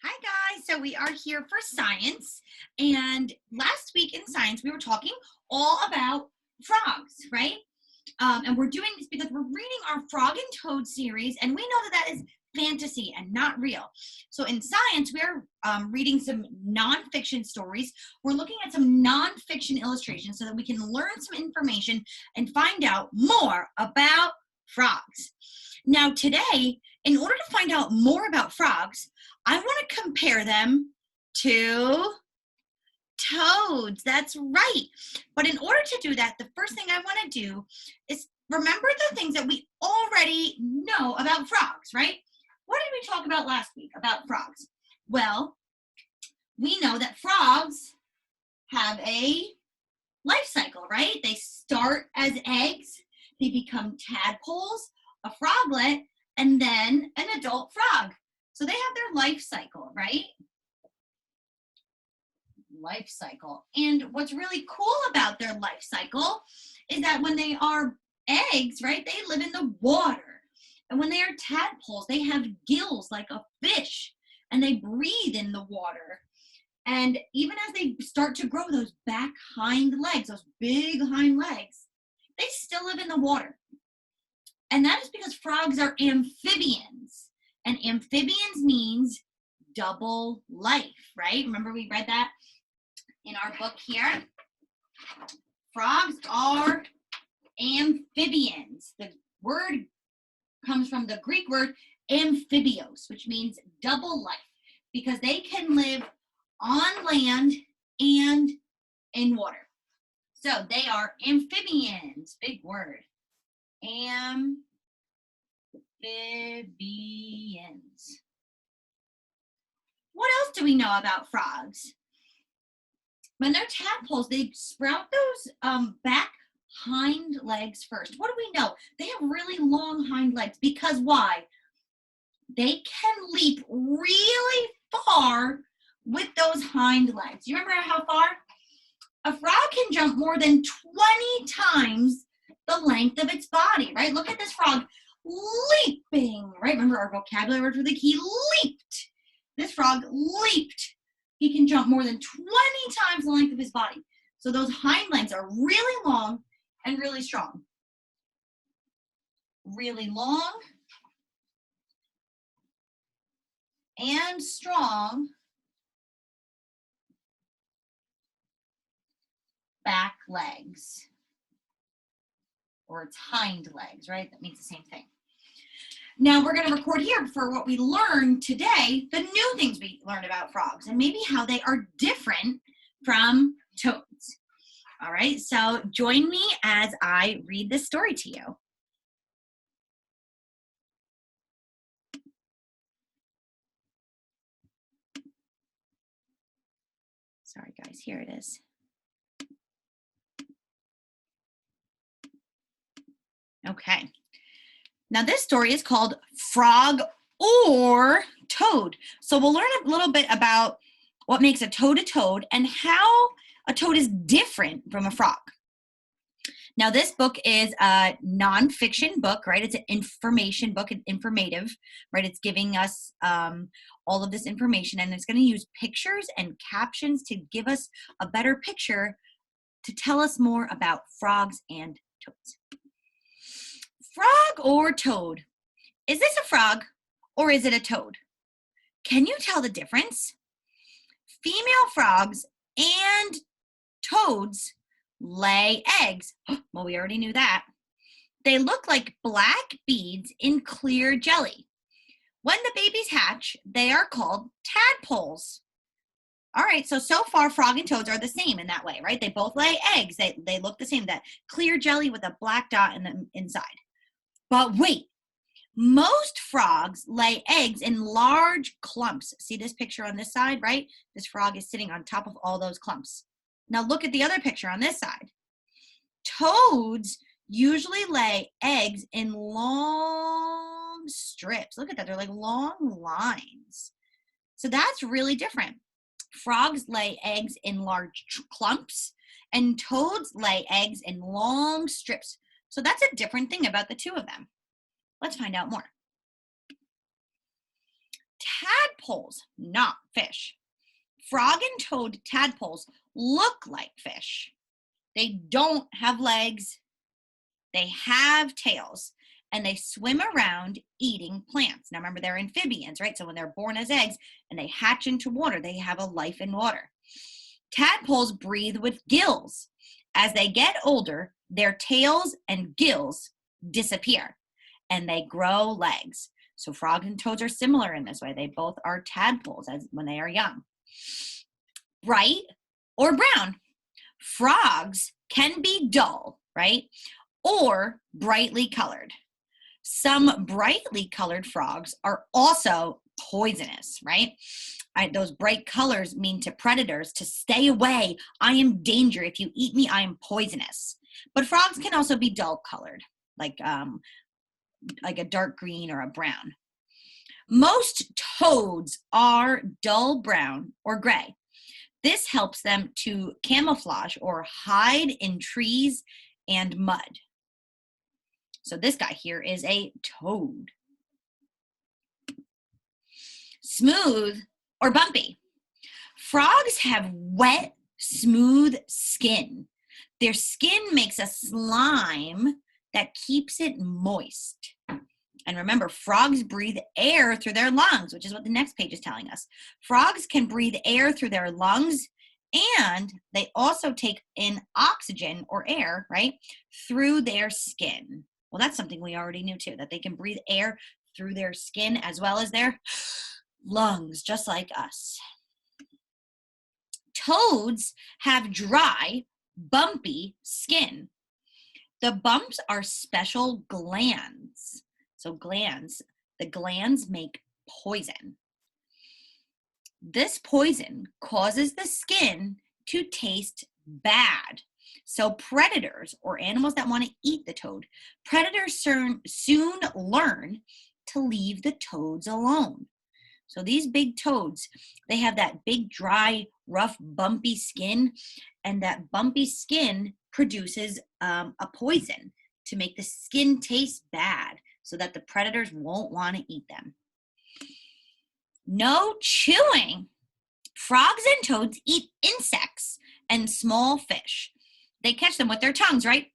Hi guys, so we are here for science, and last week in science we were talking all about frogs, right? And we're doing this because we're reading our Frog and Toad series, and we know that that is fantasy and not real. So in science, we're reading some nonfiction stories. We're looking at some nonfiction illustrations so that we can learn some information and find out more about frogs. Now today, in order to find out more about frogs, I want to compare them to toads. That's right. But in order to do that, the first thing I want to do is remember the things that we already know about frogs, right? What did we talk about last week about frogs? Well, we know that frogs have a life cycle, right? They start as eggs, they become tadpoles, a froglet, and then an adult frog. So they have their life cycle, right? Life cycle. And what's really cool about their life cycle is that when they are eggs, right, they live in the water. And when they are tadpoles, they have gills like a fish and they breathe in the water. And even as they start to grow those back hind legs, those big hind legs, they still live in the water. And that is because frogs are amphibians. And amphibians means double life, right? Remember we read that in our book here? Frogs are amphibians. The word comes from the Greek word amphibios, which means double life, because they can live on land and in water. So they are amphibians, big word. Amphibians. What else do we know about frogs? When they're tadpoles, they sprout those back hind legs first. What do we know? They have really long hind legs because why? They can leap really far with those hind legs. You remember how far? A frog can jump more than 20 times the length of its body, right? Look at this frog leaping, right? Remember our vocabulary word for the key, leaped. This frog leaped. He can jump more than 20 times the length of his body. So those hind legs are really long and really strong. Really long and strong back legs, or its hind legs, right? That means the same thing. Now we're going to record here for what we learned today, the new things we learned about frogs and maybe how they are different from toads. All right, so join me as I read this story to you. Sorry guys, here it is. Okay. Now this story is called Frog or Toad. So we'll learn a little bit about what makes a toad and how a toad is different from a frog. Now this book is a nonfiction book, right? It's an information book, informative, right? It's giving us all of this information, and it's going to use pictures and captions to give us a better picture to tell us more about frogs and toads. Frog or toad? Is this a frog or is it a toad? Can you tell the difference? Female frogs and toads lay eggs. Well, we already knew that. They look like black beads in clear jelly. When the babies hatch, they are called tadpoles. All right, so far frog and toads are the same in that way, right? They both lay eggs. They look the same, that clear jelly with a black dot in the inside. But wait, most frogs lay eggs in large clumps. See this picture on this side, right? This frog is sitting on top of all those clumps. Now look at the other picture on this side. Toads usually lay eggs in long strips. Look at that, they're like long lines. So that's really different. Frogs lay eggs in large clumps, and toads lay eggs in long strips. So that's a different thing about the two of them. Let's find out more. tadpoles, not fish. Frog and toad tadpoles look like fish. They don't have legs. They have tails, and they swim around eating plants. Now remember, they're amphibians, right? So when they're born as eggs and they hatch into water, they have a life in water. Tadpoles breathe with gills. As they get older, their tails and gills disappear, and they grow legs. So frogs and toads are similar in this way. They both are tadpoles when they are young. Bright or brown. Frogs can be dull, right? Or brightly colored. Some brightly colored frogs are also poisonous, right? Those bright colors mean to predators to stay away. I am danger. If you eat me, I am poisonous. But frogs can also be dull colored, like a dark green or a brown. Most toads are dull brown or gray. This helps them to camouflage or hide in trees and mud. So this guy here is a toad. Smooth or bumpy. Frogs have wet, smooth skin. Their skin makes a slime that keeps it moist. And remember, frogs breathe air through their lungs, which is what the next page is telling us. Frogs can breathe air through their lungs, and they also take in oxygen or air, right, through their skin. Well, that's something we already knew too, that they can breathe air through their skin as well as their lungs, just like us. Toads have dry, bumpy skin. The bumps are special glands. So the glands make poison. This poison causes the skin to taste bad. So predators, or animals that want to eat the toad, predators soon learn to leave the toads alone. So these big toads, they have that big, dry, rough, bumpy skin, and that bumpy skin produces a poison to make the skin taste bad so that the predators won't want to eat them. No chewing. Frogs and toads eat insects and small fish. They catch them with their tongues, right?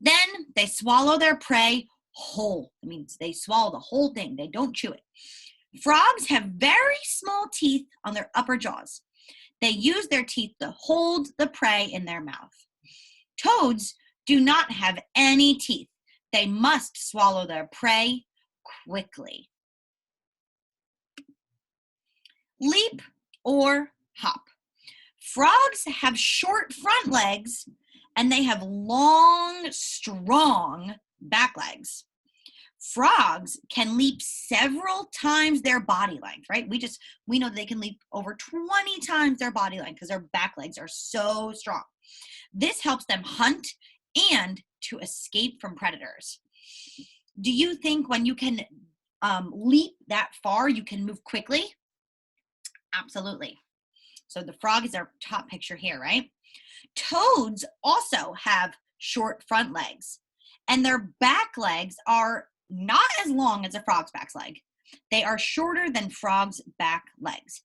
Then they swallow their prey whole. That means they swallow the whole thing. They don't chew it. Frogs have very small teeth on their upper jaws. They use their teeth to hold the prey in their mouth. Toads do not have any teeth. They must swallow their prey quickly. Leap or hop. Frogs have short front legs and they have long, strong back legs. Frogs can leap several times their body length, right? We know they can leap over 20 times their body length because their back legs are so strong. This helps them hunt and to escape from predators. Do you think when you can leap that far, you can move quickly? Absolutely. So the frog is our top picture here, right? Toads also have short front legs, and their back legs are not as long as a frog's back leg. They are shorter than frogs' back legs.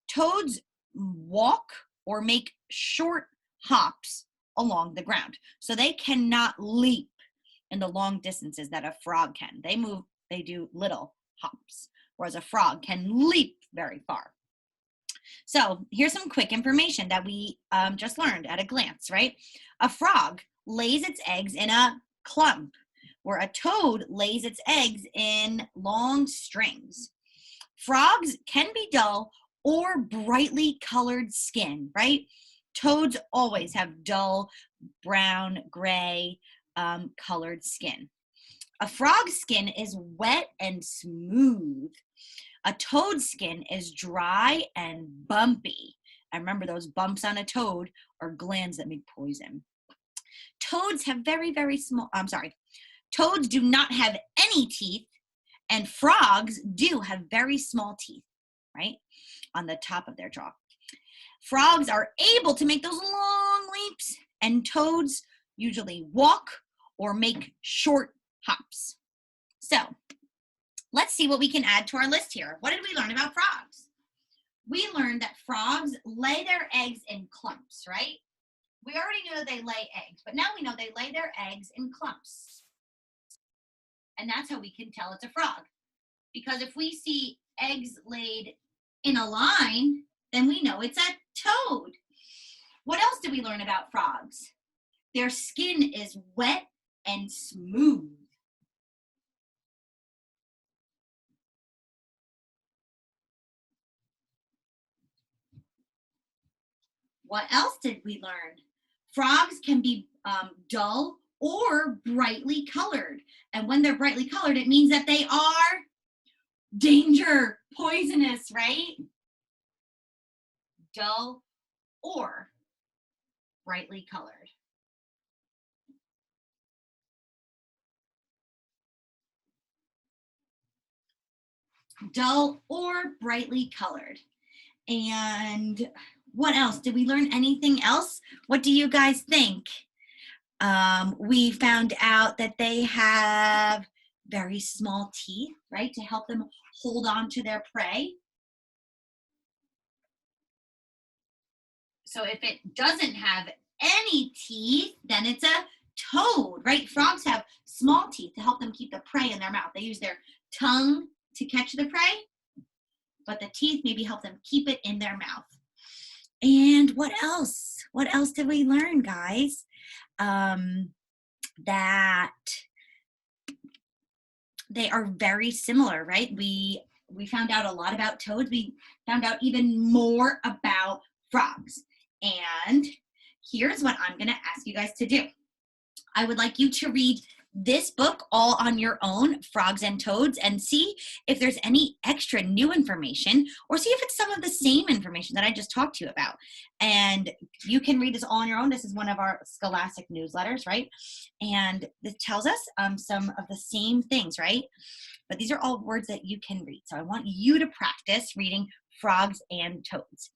Toads walk or make short hops along the ground. So they cannot leap in the long distances that a frog can. They do little hops, whereas a frog can leap very far. So here's some quick information that we just learned at a glance, right? A frog lays its eggs in a clump, where a toad lays its eggs in long strings. Frogs can be dull or brightly colored skin, right? Toads always have dull, brown, gray colored skin. A frog's skin is wet and smooth. A toad's skin is dry and bumpy. And remember, those bumps on a toad are glands that make poison. Toads have Toads do not have any teeth, and frogs do have very small teeth, right, on the top of their jaw. Frogs are able to make those long leaps, and toads usually walk or make short hops. So let's see what we can add to our list here. What did we learn about frogs? We learned that frogs lay their eggs in clumps, right? We already knew that they lay eggs, but now we know they lay their eggs in clumps. And that's how we can tell it's a frog. Because if we see eggs laid in a line, then we know it's a toad. What else did we learn about frogs? Their skin is wet and smooth. What else did we learn? Frogs can be dull or brightly colored. And when they're brightly colored, it means that they are danger, poisonous, right? Dull or brightly colored. Dull or brightly colored. And what else? Did we learn anything else? What do you guys think? We found out that they have very small teeth, right, to help them hold on to their prey. So if it doesn't have any teeth, then it's a toad, right? Frogs have small teeth to help them keep the prey in their mouth. They use their tongue to catch the prey, but the teeth maybe help them keep it in their mouth. And what else? What else did we learn, guys? That they are very similar, right? We found out a lot about toads. We found out even more about frogs. And here's what I'm gonna ask you guys to do. I would like you to read this book all on your own, Frogs and Toads, and see if there's any extra new information, or see if it's some of the same information that I just talked to you about. And you can read this all on your own. This is one of our Scholastic newsletters, right? And it tells us some of the same things, right? But these are all words that you can read. So I want you to practice reading Frogs and Toads.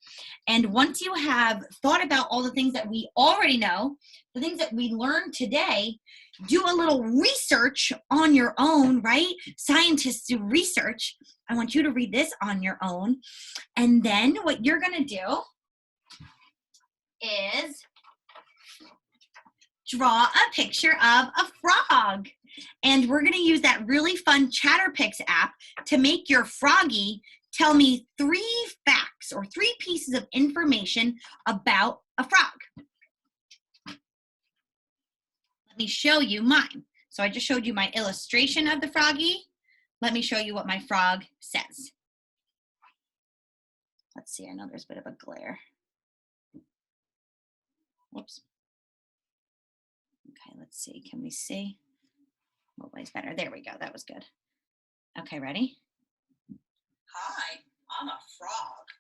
And once you have thought about all the things that we already know, the things that we learned today, do a little research on your own, right? Scientists do research. I want you to read this on your own. And then what you're going to do is draw a picture of a frog. And we're going to use that really fun Chatterpix app to make your froggy tell me 3 facts or 3 pieces of information about a frog. Let me show you mine. So I just showed you my illustration of the froggy. Let me show you what my frog says. Let's see, I know there's a bit of a glare. Whoops. Okay, let's see, can we see? What way's better? There we go, that was good. Okay, ready? Hi, I'm a frog.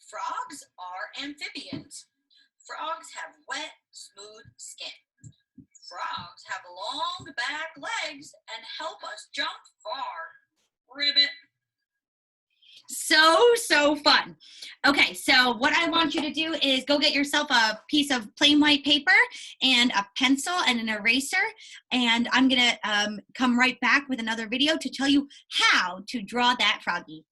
Frogs are amphibians. Frogs have wet, smooth skin. Frogs have long back legs and help us jump far. Ribbit. So fun. Okay, so what I want you to do is go get yourself a piece of plain white paper and a pencil and an eraser, and I'm gonna come right back with another video to tell you how to draw that froggy.